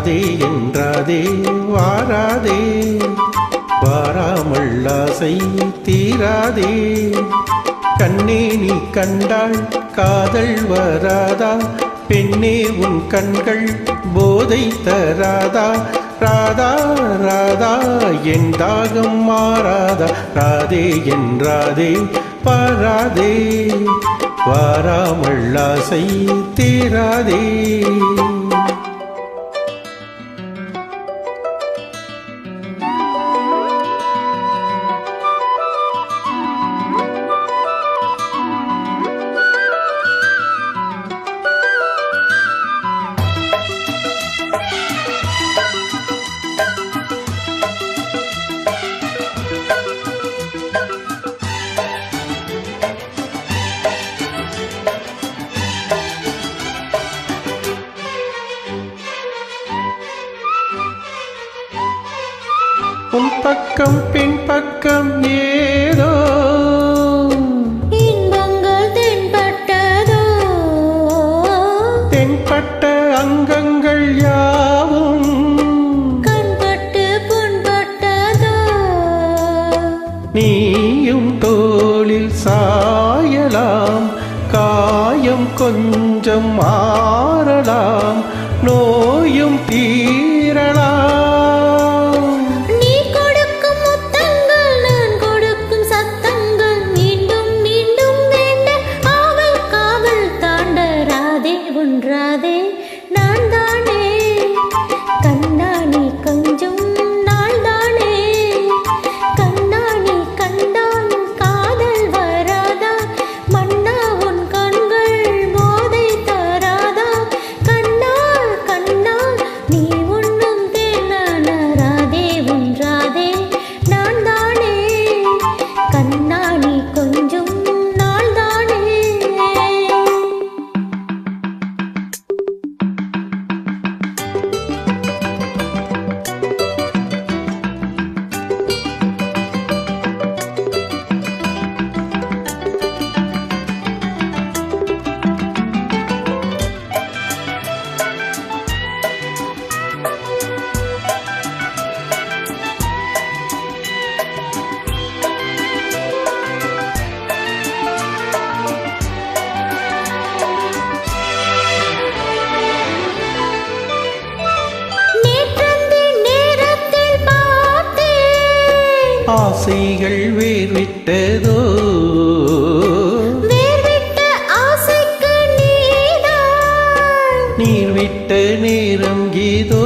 ராதே என்றாதே வாராதே, வாராமல் ஆசை தீராதே. கண்ணே நீ கண்டாள் காதல் வராதா, பெண்ணே உன் கண்கள் போதை தராதா. ராதா ராதா என் தாகம் மாறாதா, ராதே என்றாதே பாராதே, வாராமல் ஆசை தீராதே. உன் பக்கம் பின் பக்கம் ஏதோ இன்பங்கள் தென்பட்டதோ, தென்பட்ட அங்கங்கள் யாவும் கண்பட்டு புண்பட்டதோ. நீயும் தோளில் சாயலாம், காயம் கொஞ்சம் மாறலாம், நோயும் தீரலாம். ராதே நான் தானே, கண்ணாணி கொஞ்சம் நாள் தானே. கண்ணாணி கண்டால் காதல் வராதா, மன்னா உன் கண்கள் போதை தராதா. கண்ணால் கண்ணால் நீ ஒன்றும் தேனான, ராதே உன் ராதே நான் தானே, கண்ணாணி கொஞ்சம் நாள் தானே. ஆசைகள் வேர்விட்டதோ, வேர்விட்ட ஆசைக்கு நீதான், நீர்விட்ட நேரம் கீதோ.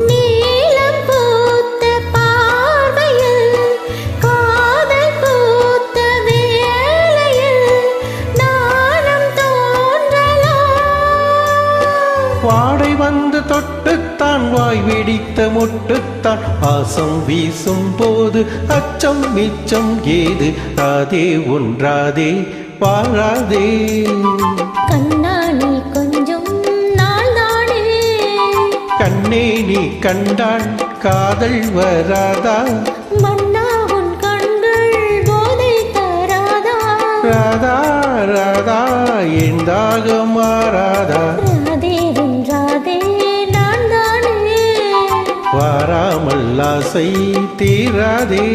நீலம் பூத்த பார்வையில், காதல் பூத்த வேளையில் நாணம் தோன்றலாம். வாடை வந்து தொட்டுத்தான் வாய் வெடித்த மொட்டுத்தான், பாசம் வீசும் போது அச்சம் மிச்சம் ஏது. ராதே ஒன்றாதே வாராதே, கண்ணாணி கொஞ்சம் நாள் தானே. கண்ணே நீ கண்டாள் காதல் வராதா, மன்னா உன் கண்கள் போதை தராதா. ராதா ராதா என் தாகம் மாறாதா, ராதே உன் ராதே நான் தானே, வாராமல் ஆசை தீராதே.